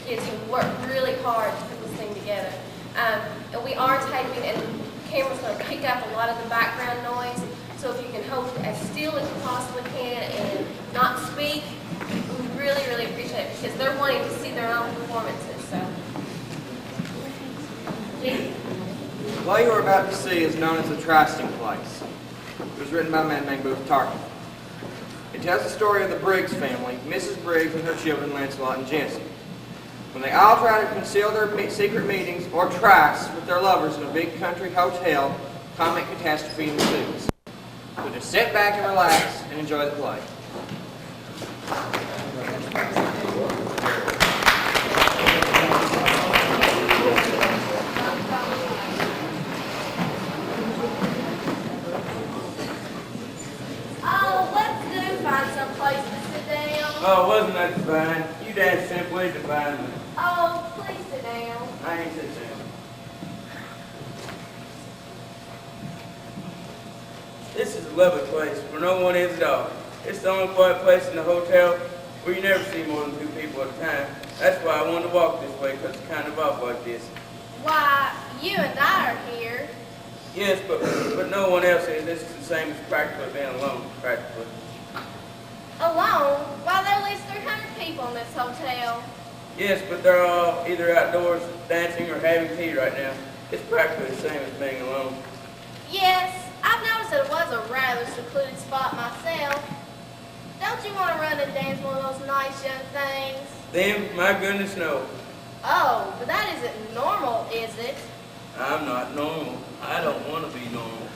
kids who worked really hard to put this thing together. And we are taping, and the camera's going to pick up a lot of the background noise. So if you can hold it as still as you possibly can and not speak, we really, really appreciate it because they're wanting to see their own performances. So, Lee? The play you are about to see is known as the Trysting Place. It was written by a man named Booth Tarkin. It tells the story of the Briggs family, Mrs. Briggs and her children, Lancelot and Jessie. When they all try to conceal their secret meetings or trysts with their lovers in a big country hotel, comic catastrophe ensues. So just sit back and relax and enjoy the play. Oh, wasn't that divine? You danced simply divinely. Oh, please sit down. I ain't sit down. This is a lovely place where no one is at all. It's the only quiet place in the hotel where you never see more than 2 people at a time. That's why I wanted to walk this way, because it's kind of off like this. Why, you and I are here. Yes, but no one else is. This is the same as practically being alone, practically. Alone? Why, there are at least 300 people in this hotel. Yes, but they're all either outdoors dancing or having tea right now. It's practically the same as being alone. Yes, I've noticed that it was a rather secluded spot myself. Don't you want to run and dance one of those nice young things? Them? My goodness, no. Oh, but that isn't normal, is it? I'm not normal. I don't want to be normal.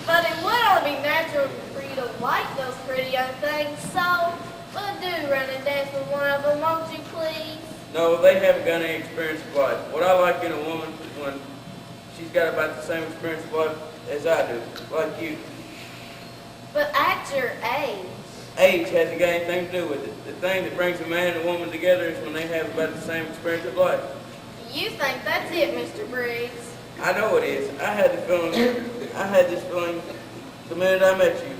But it would only be natural for you to like those pretty young things, so we'll do run and dance with one of them, won't you please? No, they haven't got any experience of life. What I like in a woman is when she's got about the same experience of life as I do, like you. But at your age. Age hasn't got anything to do with it. The thing that brings a man and a woman together is when they have about the same experience of life. You think that's it, Mr. Briggs? I know it is. I had this feeling the minute I met you.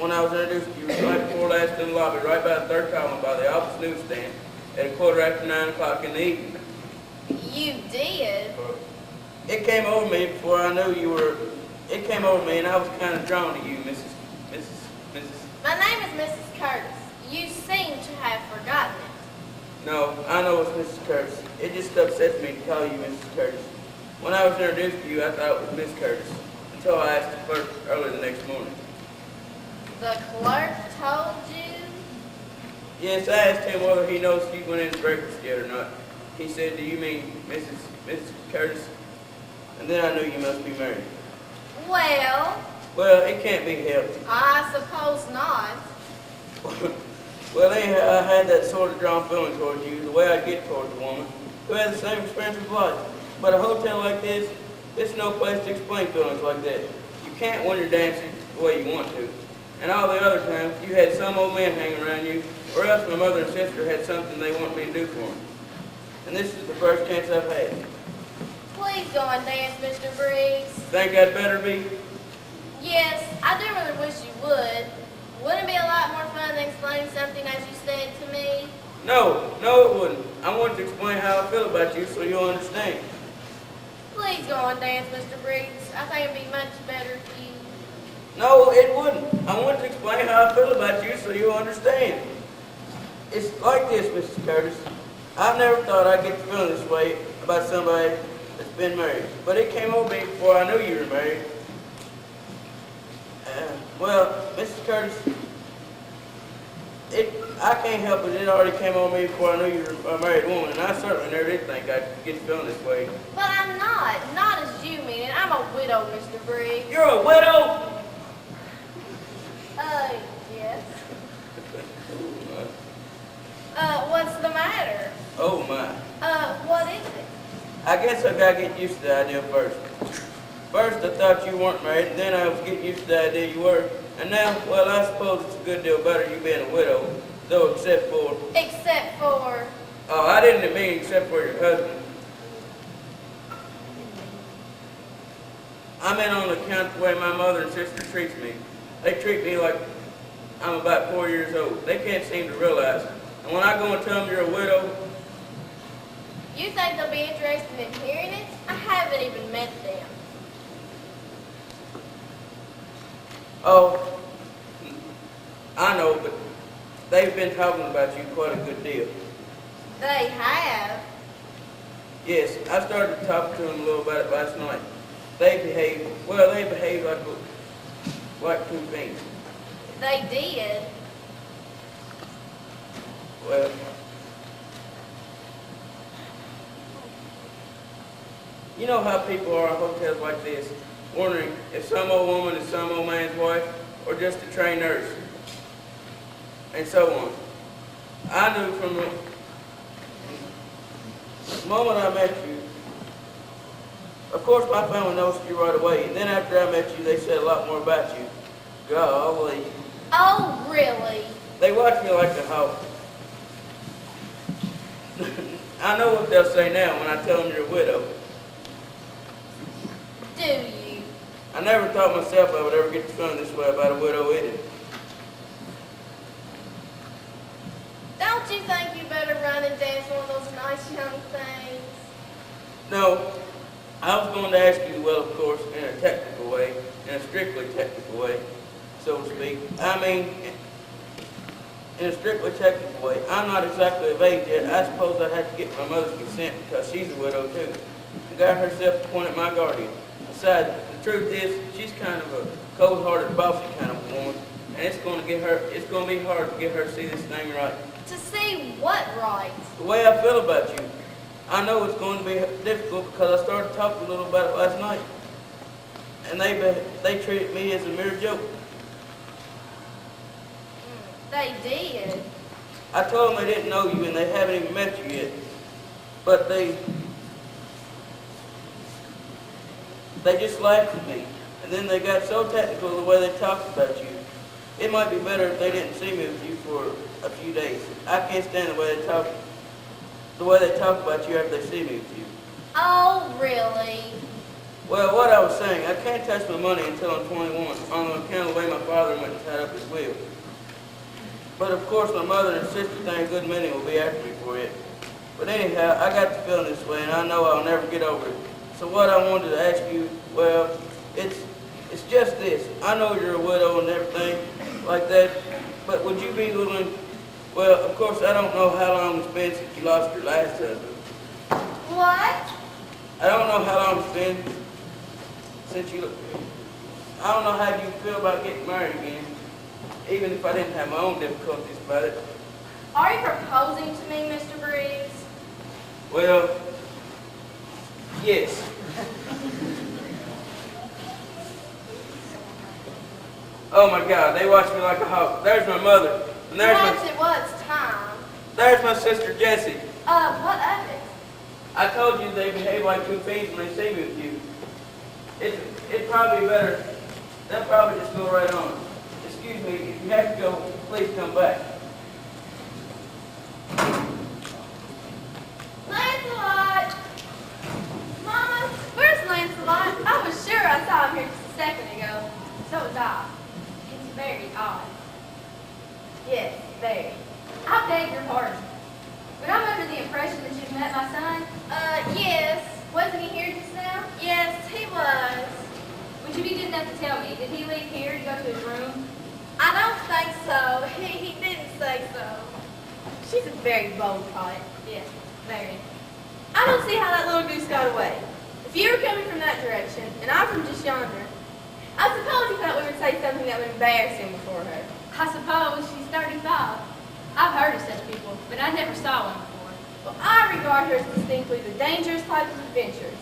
When I was introduced to you, it was right before last in the lobby, right by the third column by the office newsstand at 9:15 in the evening. You did? It came over me before I knew you were. It came over me, and I was kind of drawn to you, Mrs. My name is Mrs. Curtis. You seem to have forgotten it. No, I know it's Mrs. Curtis. It just upsets me to call you Mrs. Curtis. When I was introduced to you, I thought it was Miss Curtis, until I asked the clerk early the next morning. The clerk told you? Yes, I asked him whether he knows if you went in to breakfast yet or not. He said, "Do you mean Mrs. Curtis?" And then I knew you must be married. Well, it can't be helped. I suppose not. Well, anyhow, I had that sort of drawn feeling towards you, the way I get towards a woman who has the same experience of life. But a hotel like this, it's no place to explain feelings like that. You can't when you're dancing the way you want to. And all the other times, you had some old man hanging around you, or else my mother and sister had something they want me to do for them. And this is the first chance I've had. Please go and dance, Mr. Briggs. Think I'd better be? Yes, I do really wish you would. Wouldn't it be a lot more fun than explaining something as you said to me? No, it wouldn't. I wanted to explain how I feel about you so you'll understand. Please go and dance, Mr. Briggs. I think it'd be much better for you. No, it wouldn't. I wanted to explain how I feel about you so you'll understand. It's like this, Mrs. Curtis. I've never thought I'd get to feel this way about somebody that's been married. But it came over me before I knew you were married. Mrs. Curtis, I can't help it. It already came on me before I knew you were a married woman, and I certainly never did think I'd get feeling this way. But I'm not. Not as you mean it. I'm a widow, Mr. Briggs. You're a widow? Yes. What's the matter? Oh, my. What is it? I guess I gotta get used to the idea first. First, I thought you weren't married, and then I was getting used to the idea you were. And now, well, I suppose it's a good deal better you being a widow, though except for... Except for... Oh, I didn't mean except for your husband. I meant on account of the way my mother and sister treats me. They treat me like I'm about 4 years old. They can't seem to realize. And And when I go and tell them you're a widow, You think they'll be interested in hearing it? I haven't even met them. oh, I know, but they've been talking about you quite a good deal. They have. Yes, I started talking to them a little about it last night. They behave like two things. They did. Well, you know how people are in hotels like this, wondering if some old woman is some old man's wife or just a trained nurse, and so on. I knew from the moment I met you, of course my family noticed you right away, and then after I met you, they said a lot more about you. Golly. Oh, really? They watch me like a hawk. I know what they'll say now when I tell them you're a widow. Do you? I never thought myself I would ever get to feeling this way about a widow either. Don't you think you better run and dance one of those nice young things? No, I was going to ask you, well, of course, in a technical way, in a strictly technical way, so to speak. I mean, in a strictly technical way. I'm not exactly of age yet. I suppose I'd have to get my mother's consent because she's a widow too. The guy herself appointed my guardian. Besides, the truth is, she's kind of a cold-hearted, bossy kind of woman, and it's going to be hard to get her to see this thing right. To see what right? The way I feel about you, I know it's going to be difficult because I started talking a little about it last night, and they treated me as a mere joke. They did. I told them they didn't know you and they haven't even met you yet, but they just laughed at me, and then they got so technical the way they talked about you. It might be better if they didn't see me with you for a few days. I can't stand the way they talk about you after they see me with you. Oh, really? Well, what I was saying, I can't touch my money until I'm 21, on account of the way my father went and tied up his will. But of course, my mother and sister think a good many will be after me for it. But anyhow, I got the feeling this way, and I know I'll never get over it. So what I wanted to ask you, well, it's just this. I know you're a widow and everything like that, but would you be willing? Well, of course, I don't know how long it's been since you lost your last husband. What? I don't know how long it's been since you. I don't know how you feel about getting married again, even if I didn't have my own difficulties about it. Are you proposing to me, Mr. Briggs? Well, yes. Oh my God, they watch me like a hawk. There's my mother, and Perhaps it was time. there's my sister Jessie. What of it? I told you they behave like two fiends when they see me with you. It's probably better. They'll probably just go right on. Excuse me, if you have to go, please come back. Lancelot! Mama, where's Lancelot? I was sure I saw him here just a second ago. So was I. It's very odd. Yes, very. I beg your pardon, but I'm under the impression that you've met my son. Yes. Wasn't he here just now? Yes, he was. Would you be good enough to tell me, did he leave here to go to his room? I don't think so. He didn't say so. She's a very bold type. Yes, very. I don't see how that little goose got away. If you were coming from that direction, and I'm from just yonder, I suppose he thought we would say something that would embarrass him before her. I suppose she's 35. I've heard of such people, but I never saw one before. Well, I regard her as distinctly the dangerous type of adventuress.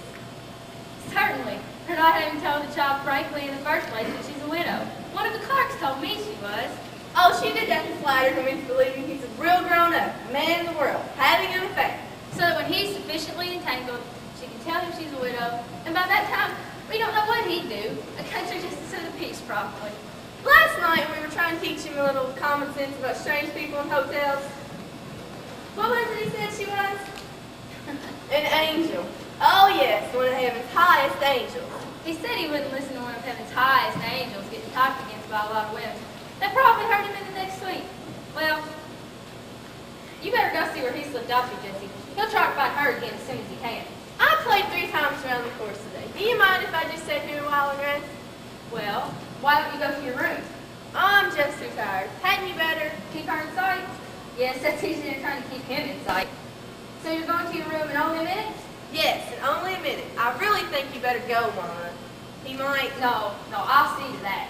Certainly. Her not having told the child frankly in the first place that she's a widow. One of the clerks told me she was. Oh, she did that to flatter him into believing he's a real grown-up, man in the world, having an affair. So that when he's sufficiently entangled, she can tell him she's a widow, and by that time, we don't know what he'd do. A country just to set a peace, probably. Last night we were trying to teach him a little common sense about strange people in hotels. What was it he said she was? An angel. Oh yes, one of heaven's highest angels. He said he wouldn't listen to one of heaven's highest angels getting talked against by a lot of women. That probably hurt him in the next suite. Well, You better go see where he slipped off you, Jesse. He'll try to find her again as soon as he can. I played 3 times around the course today. Do you mind if I just sit here a while and rest? Well, why don't you go to your room? Oh, I'm just too tired. Hadn't you better? Keep her in sight? Yes, that's easier than trying to keep him in sight. So you're going to your room in only a minute? Yes, in only a minute. I really think you better go, Mama. He might. No, I'll see to that.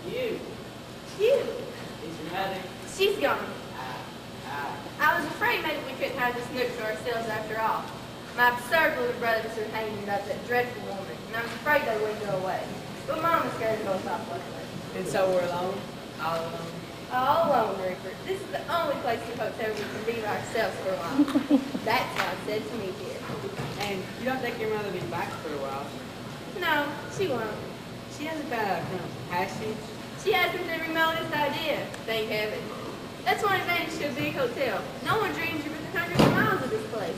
You. You. Is your mother? She's gone. I was afraid maybe we couldn't have this nook to ourselves after all. My absurd little brothers are hanging about that dreadful woman, and I was afraid they wouldn't go away. But Mama scared to go off luckily. And so we're alone? All alone? All alone, Rupert. This is the only place in the hotel we can be by ourselves for a while. That's what I said to me here. And you don't think your mother will be back for a while? No, she won't. She hasn't found out has she? She hasn't the remotest idea, thank heaven. That's one advantage to a big hotel. No one dreams you're within hundreds of miles of this place.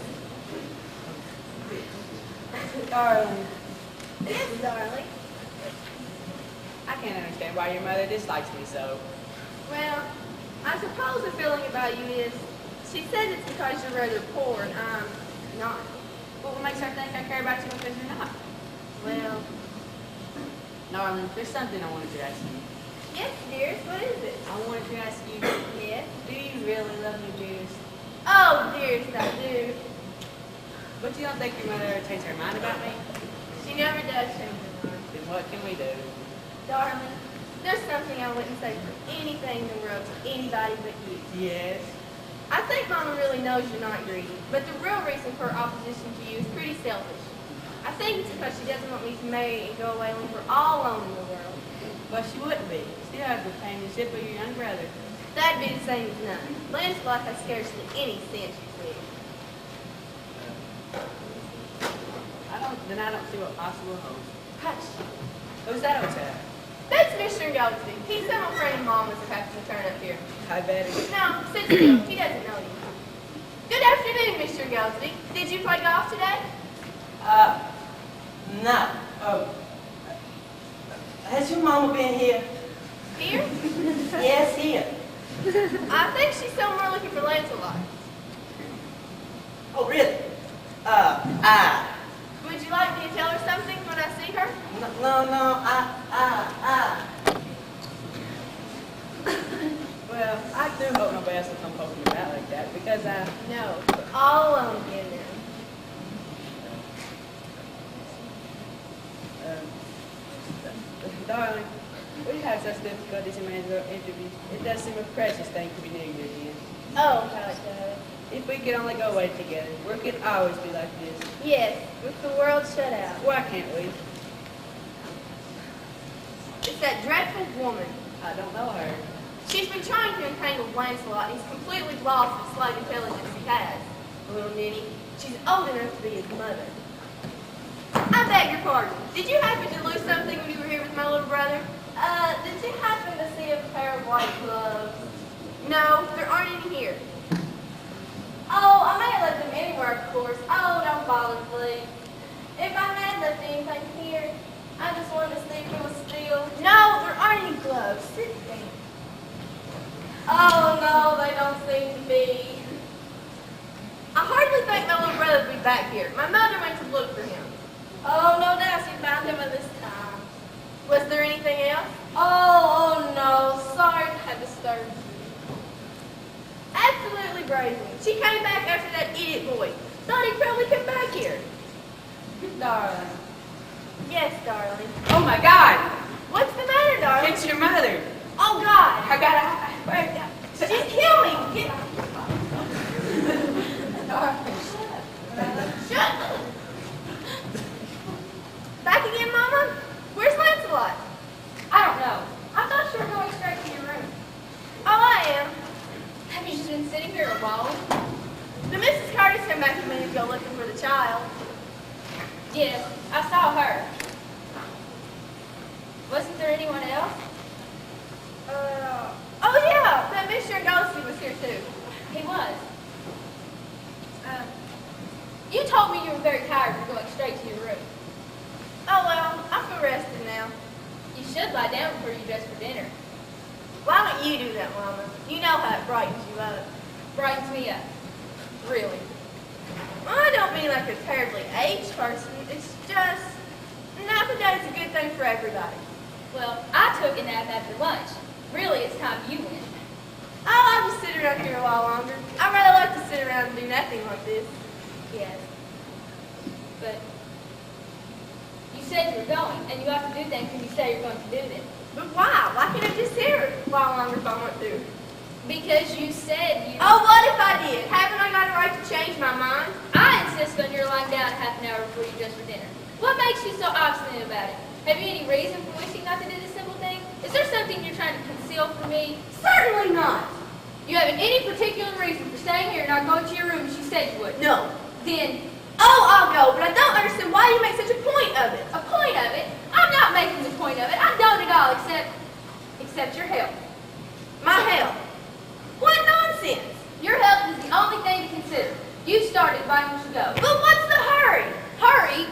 Darling, Yes, darling. I can't understand why your mother dislikes me so. Well, I suppose the feeling about you is, she says it's because you're rather poor and I'm not. What makes her think I care about you because you're not? Well, Darling, there's something I wanted to ask you. yes, dearest, what is it? I wanted to ask you, Yes? do you really love me, dearest? Oh, dearest, I do. But you don't think your mother ever changed her mind about me? She never does change her mind. Then what can we do? Darling, there's something I wouldn't say for anything in the world to anybody but you. Yes. I think Mama really knows you're not greedy, but the real reason for her opposition to you is pretty selfish. I think it's because she doesn't want me to marry and go away when we're all alone in the world. But she wouldn't be. Still have the companionship of your young brother. That'd be the same as none. Lancelot has scarcely any sense, you see. I don't see what possible holds. Hush. Who's that hotel? That's Mr. Goldsby. He's some old friend of Mama's that happens to turn up here. Hi, Betty. No, sit still. He doesn't know you. Good afternoon, Mr. Goldsby. Did you play golf today? No. Has your mama been here? Here? Yes, here. I think she's somewhere looking for Lancelot. Oh, really? Would you like me to tell her something when I see her? No, Well, I do hope nobody else will come poking about like that because No, we're all alone again now. Darling, we have such difficulties in managing our interviews. It does seem a precious thing to be near you again. Oh, how it does. If we could only go away together, we could always be like this. Yes, with the world shut out. Why can't we? It's that dreadful woman. I don't know her. She's been trying to entangle Lancelot. He's completely lost the slight intelligence he has. Little ninny. She's old enough to be his mother. I beg your pardon. Did you happen to lose something when you were here with my little brother? Did you happen to see a pair of white gloves? No, there aren't any here. Oh, I may have left them anywhere, of course. Oh, don't bother, please. If I had left anything here, I just wanted to see if it was still. No, there aren't any gloves. Sit down. Oh, no, they don't seem to be. I hardly think my little brother would be back here. My mother went to look for him. Oh, no doubt she found him by this time. Was there anything else? Oh, no. Sorry to have disturbed you. Absolutely brazen. She came back after that idiot boy. Thought he'd probably come back here. Darling. Yes, darling. Oh my God! What's the matter, darling? It's your mother. Oh, God. I gotta. She's killing me. Shut up. Back again, Mama? Where's Lancelot? I don't know. I thought you were going straight to your room. Oh, I am. Have you just been sitting here alone? The Mrs. Curtis came back a minute ago looking for the child. Yes, I saw her. Wasn't there anyone else? Oh, yeah. That Mr. Ghosty was here you were very tired for going straight to your room. Oh well, I feel rested now. You should lie down before you dress for dinner. Why don't you do that, Mama? You know how it brightens you up. Brightens me up. Really. Well, I don't mean like a terribly aged person. It's just nowadays a good thing for everybody. Well, I took a nap after lunch. Really, it's time you went. I'll just sit around here a while longer. I'd rather like to sit around and do nothing like this. Yes. But you said you were going, and you have to do things when you say you're going to do them. But why? Why can't I just sit here a while longer if I want to? Because you said you... Oh, what if I did? Haven't I got a right to change my mind? I insist on your lying down half an hour before you dress for dinner. What makes you so obstinate about it? Have you any reason for wishing not to do this simple thing? Is there something you're trying to conceal from me? Certainly not. You haven't any particular reason for staying here and not going to your room as you said you would? No. Then, Oh, I'll go, but I don't understand why you make such a point of it. a point of it? I'm not making a point of it. I don't at all, except your health. My health. What nonsense. Your health is the only thing to consider. You started why don't you go? But what's the hurry? Hurry?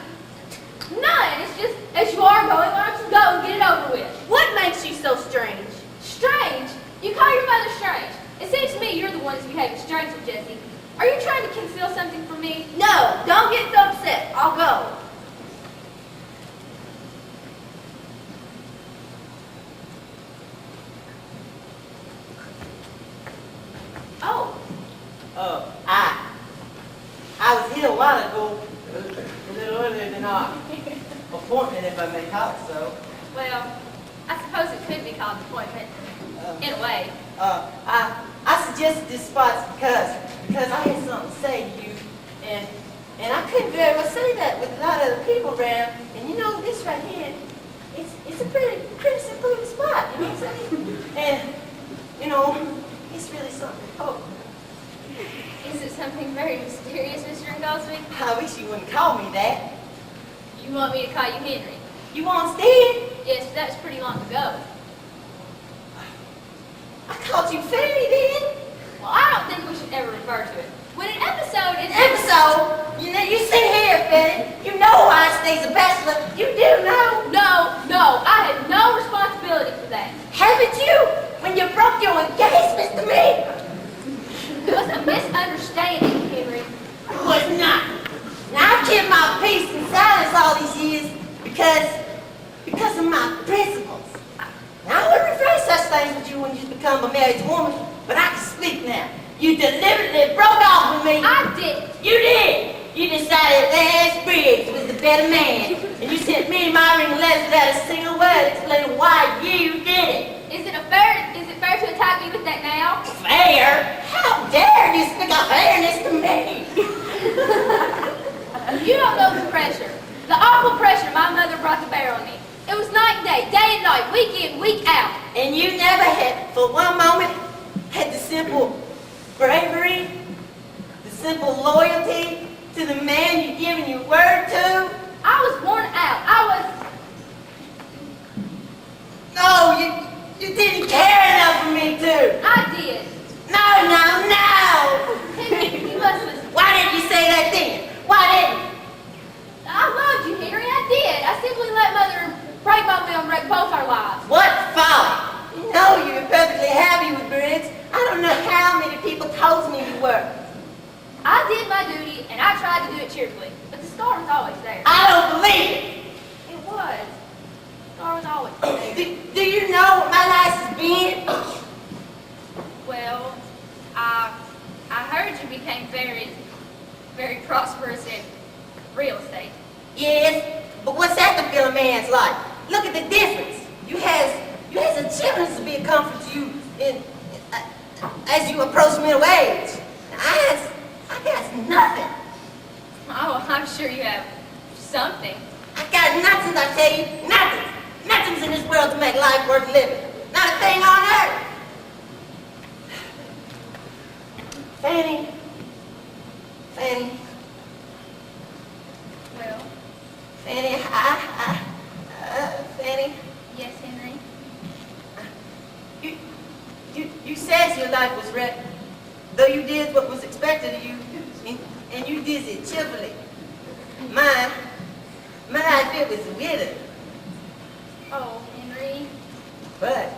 None. It's just, as you are going, why don't you go and get it over with? What makes you so strange? Strange? You call your mother strange. It seems to me you're the one who's behaving strangely, Jessie. Are you trying to conceal something from me? No, don't get so upset. I'll go. Oh, I was here a while ago, a little earlier than our appointment, if I may call it so. Well, I suppose it could be called an appointment, in a way. I suggested this spot because I had something to say to you, and I couldn't very well say that with a lot of other people around. And you know, this right here, it's a pretty secluded spot. You know what I'm saying? And you know, it's really something important. Is it something very mysterious, Mr. Ingoldsby? I wish you wouldn't call me that. You want me to call you Henry? You want Steve? Yes, but that was pretty long ago. I called you Fanny then. Well, I don't think we should ever refer to it. When an episode is... Episode? You know, you sit here, Fanny. You know why I stays a bachelor. You do know. No, I had no responsibility for that. Haven't you? When you broke your engagement to me? It was a misunderstanding, Henry. It was not. Now I've kept my peace and silence all these years because of my principles. Now I wouldn't refer to such things with you when you become a married woman, but I can speak now. You deliberately broke off with me. I didn't. You did. You decided Les Briggs was the better man, and you sent me my ring letters without a single word explaining why you did it. Is it fair to attack me with that now? Fair? How dare you speak of fairness to me? You don't know the pressure. The awful pressure my mother brought to bear on me. It was night and day and night, week in, week out. And you never had, for one moment, had the simple bravery, the simple loyalty to the man you've given your word to? I was worn out. No, you didn't care enough for me to. I did. No. Henry, you must listen. Why didn't you say that then? Why didn't? I loved you, Henry. I did. I simply let Mother break my will and break both our lives. What folly? You know you were perfectly happy with Briggs. I don't know how many people told me you were. I did my duty, and I tried to do it cheerfully. But the scar was always there. I don't believe it. It was. The scar was always there. Do you know what my life has been? Well, I heard you became very, very prosperous in real estate. Yes, but what's that to feel a man's life? Look at the difference. You has a chance to be a comfort to you as you approach middle age. I got nothing. Oh, I'm sure you have something. I got nothing, I tell you, nothing. Nothing's in this world to make life worth living. Not a thing on earth. Fanny. Well, Fanny, Fanny. yes, Henry. You said your life was wrecked, though you did what was expected of you, and you did it cheerfully. My idea was with it. Oh, Henry. But,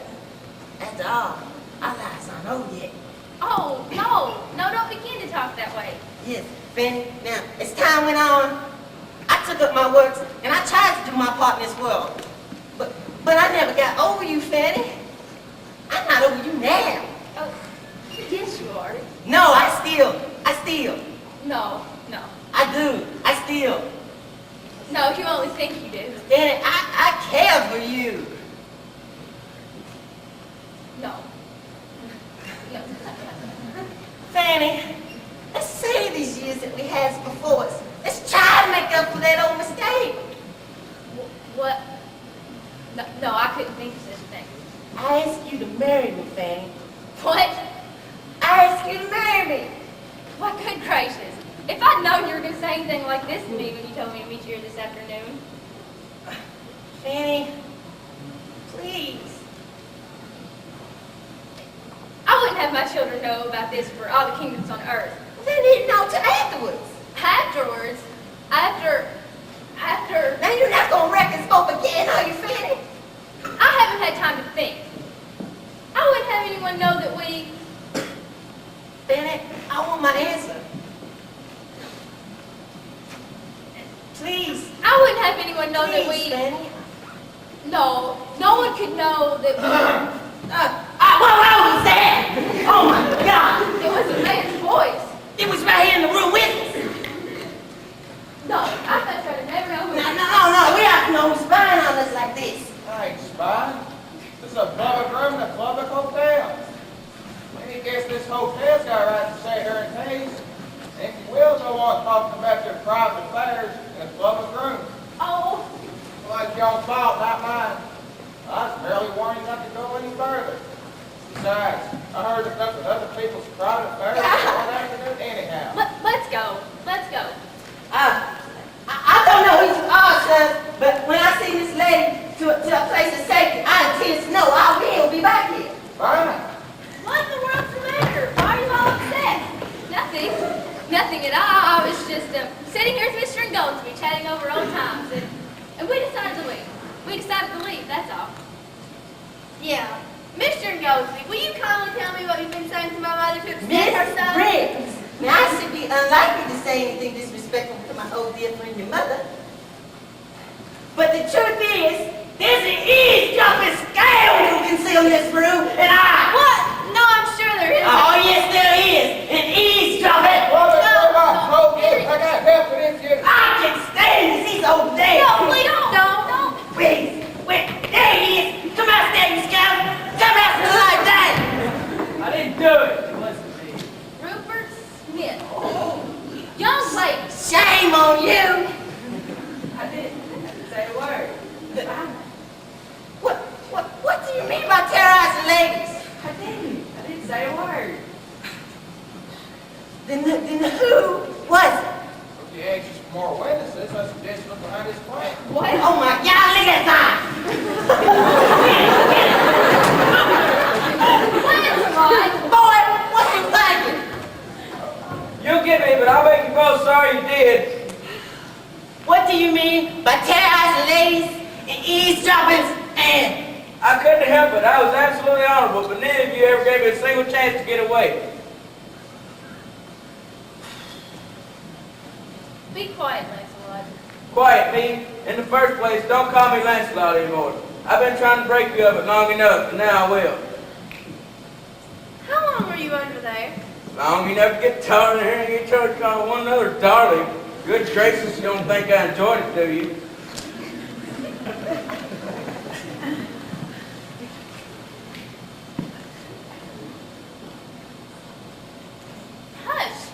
after all, our lives aren't over yet. Oh, no, don't begin to talk that way. Yes, Fanny. Now, as time went on, I took up my works and I tried to do my part in this world. But I never got over you, Fanny. I'm not over you now. Oh, yes you are. No, I still. No. I do. I still. No, you only think you do. Fanny, I care for you. No. Fanny, let's save these years that we had before us. Let's try to make up for that old mistake. What? No, I couldn't think of such a thing. I asked you to marry me, Fanny. What? I asked you to marry me. What good gracious. If I'd known you were going to say anything like this to me when you told me to meet you here this afternoon. Fanny, please. I wouldn't have my children know about this for all the kingdoms on earth. They didn't know till afterwards. Afterwards, after... Now you're not gonna wreck us both again, are you, Fanny? I haven't had time to think. I wouldn't have anyone know that we... Fanny, I want my answer. Please. I wouldn't have anyone know that Please, we... Fanny. No one could know that we... What was that? Oh my God! It was a man's voice. It was right here in the room with us. No, I thought I'd never know who... No, we have no spying on us like this. I ain't spying. This is a public room in a public hotel. Any guess this hotel's got a right to stay here and taste. And if you will, go on talking about your private affairs in a public room. Oh, Well, that's y'all's fault, not mine. I was merely warning not to go any further. Besides, I heard enough of other people's private affairs all afternoon anyhow. let's go. I don't know who you are, sir, but when I see this lady to a place of safety, I intend to know I will be back here. Fine. What in the world's the matter? Why are you all upset? Nothing at all. I was just sitting here with Mr. and Goldsby chatting over old times, and we decided to leave. That's all. Yeah. Mr. Goldsby, will you kindly tell me what you've been saying to my mother to explain Miss herself? Briggs, now I should be unlikely to say anything disrespectful to my old dear friend, your mother. But the truth is, there's an eavesdropping scoundrel concealed in this room, and I... What? No, I'm sure there isn't. Oh, yes, there is. An eavesdropping. Well, that's what I told you. I got help with this. I can stand this. He's over there. No, please don't. Briggs, wait, there he is. Come out there, you scoundrel. Come out to the light down. I didn't do it. Listen to me. Rupert Smith. Young lady. Shame on you. I didn't say a word. What do you mean by terrorizing ladies? I didn't say a word. Then who was it? If you're anxious for more witnesses, I suggest you look behind this plant. What? Oh my God, look at that! Boy, what you thinking? You'll get me, but I'll make you both sorry you did. What do you mean by terrorizing ladies and eavesdroppings and... I couldn't help it. I was absolutely honorable, but neither of you ever gave me a single chance to get away. Be quiet, Lancelot. Quiet, me. In the first place, don't call me Lancelot anymore. I've been trying to break you of it long enough, and now I will. How long were you under there? Long enough to get tired of hearing each other call one another darling. Good gracious, you don't think I enjoyed it, do you? Hush.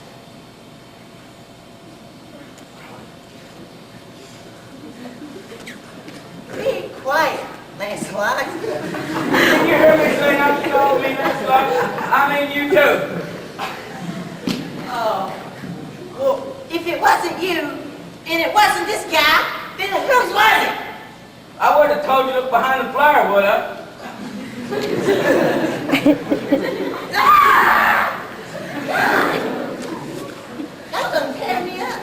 Be quiet, Lancelot. Did you hear me say not to call me Lancelot? I mean you too. Oh, well, if it wasn't you, and it wasn't this guy, then whose was it? I would have told you to look behind the flyer, would I? Y'all gonna tear me up.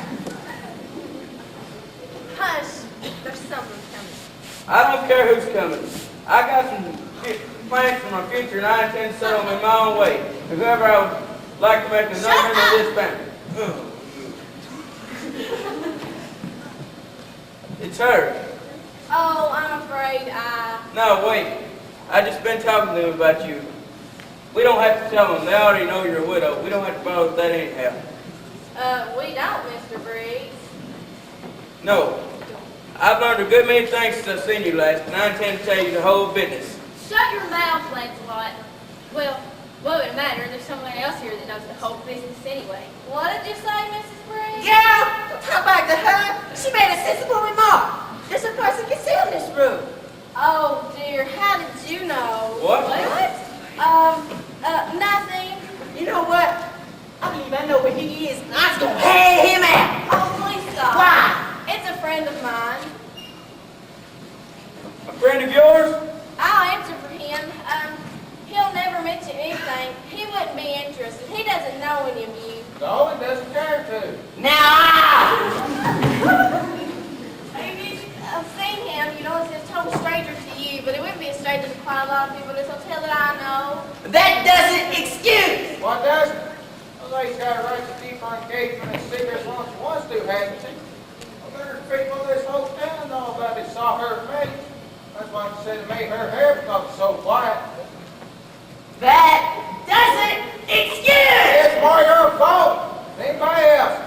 teacher and I intend to settle them in my own way. And whoever I would like to make a number of this family. It's her. Oh, I'm afraid I... No, wait. I just been talking to them about you. We don't have to tell them. They already know you're a widow. We don't have to bother with that anyhow. We don't, Mr. Briggs. No. I've learned a good many things since I've seen you last, and I intend to tell you the whole business. Shut your mouth, Lancelot. Well, what would it matter? There's someone else here that knows the whole business anyway. What did you say, Mrs. Briggs? Girl, don't talk back to her. She made a sensible remark. There's a person can sit in this room. Oh, dear, how did you know? What? Nothing. You know what? I believe I know where he is. I'm just gonna pay him out. Oh, please stop. Why? It's a friend of mine. A friend of yours? I'll answer for him. He'll never mention anything. He wouldn't be interested. He doesn't know any of you. No, he doesn't care to. Now, I've seen him, you know, it's a total stranger to you, but it wouldn't be a stranger to quite a lot of people in this hotel that I know. that doesn't excuse. What doesn't? Well, he's got a right to keep her engagement and secret as long as he wants to, hasn't he? Well, there's people in this hotel know about it, saw her face. That's why she said it made her hair become so quiet. That doesn't excuse. It's more your fault than anybody else.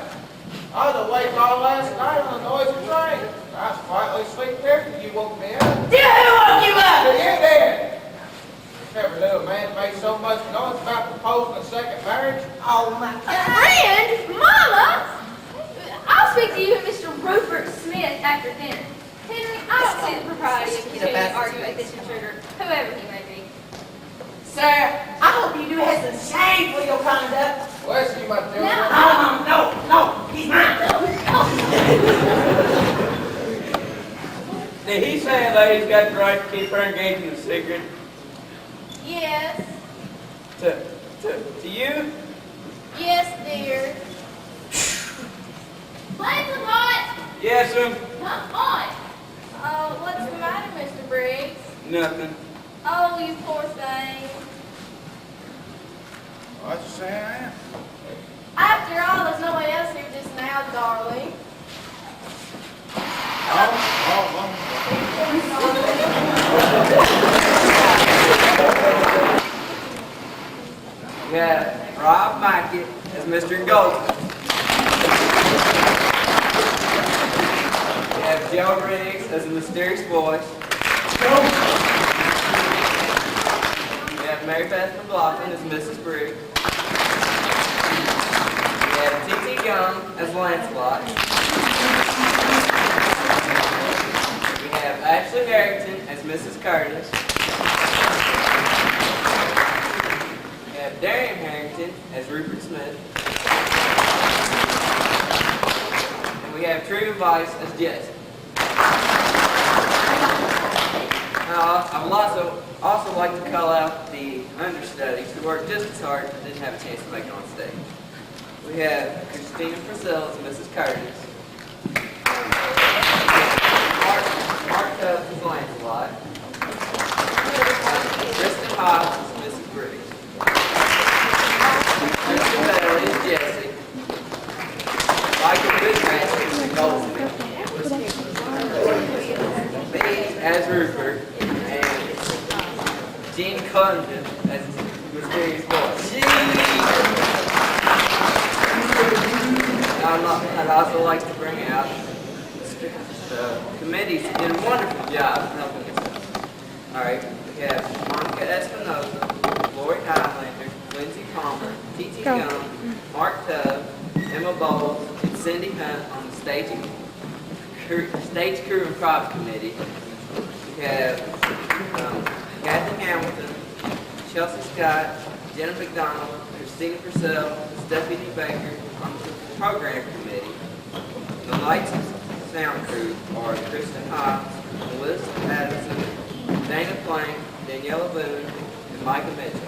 I was awake all last night on the noise of train. I was quietly asleep there till you woke me up. Who woke you So up? you did. Never knew a man made so much noise about proposing a second marriage. Oh my God. Friend? Mama? I'll speak to you and Mr. Rupert Smith after dinner. Henry, I don't see the propriety of continuing to argue with this intruder, whoever he may be. Sir, I hope you do have some shame for your conduct. Bless you, my dear. No, he's mine. Did he say a lady's got the right to keep her engagement a secret? Yes. To you? Yes, dear. Lancelot! Yes, Come on! Oh, what's the matter, Mr. Briggs? Nothing. Oh, you poor thing. What you say I am? After all, there's no one else here just now, darling. We have Rob Mackett as Mr. Golden. We have Joe Riggs as a mysterious voice. We have Mary Beth McLaughlin as Mrs. Briggs. We have T.T. Gum as Lancelot. We have Ashley Harrington as Mrs. Curtis. We have Darian Harrington as Rupert Smith. And we have True Vice as Jesse. Now, I would also like to call out the understudies who worked just as hard but didn't have a chance to make it on stage. We have Christina Purcell as Mrs. Curtis. Mark Tubbs as Lancelot. Kristen Hobbs as Mrs. Briggs. Kristen Bailey as Jessie. Michael Goodmaster as the Goldsmith. Me as Rupert. And Gene Condon as Mysterious Voice. I'd also like to bring out the committee's did a wonderful job helping us. All right, we have Monica Espinosa, Lori Highlander, Lindsay Palmer, T.T. Gum, Mark Tubb, Emma Bowles, and Cindy Hunt on the stage crew and prop committee. We have Kathy Hamilton, Chelsea Scott, Jenna McDonald, Christina Purcell, Stephanie Baker on the program committee. The lights and sound crew are Kristen Hobbs, Melissa Madison, Dana Plank, Daniela Boone, and Micah Mitchell.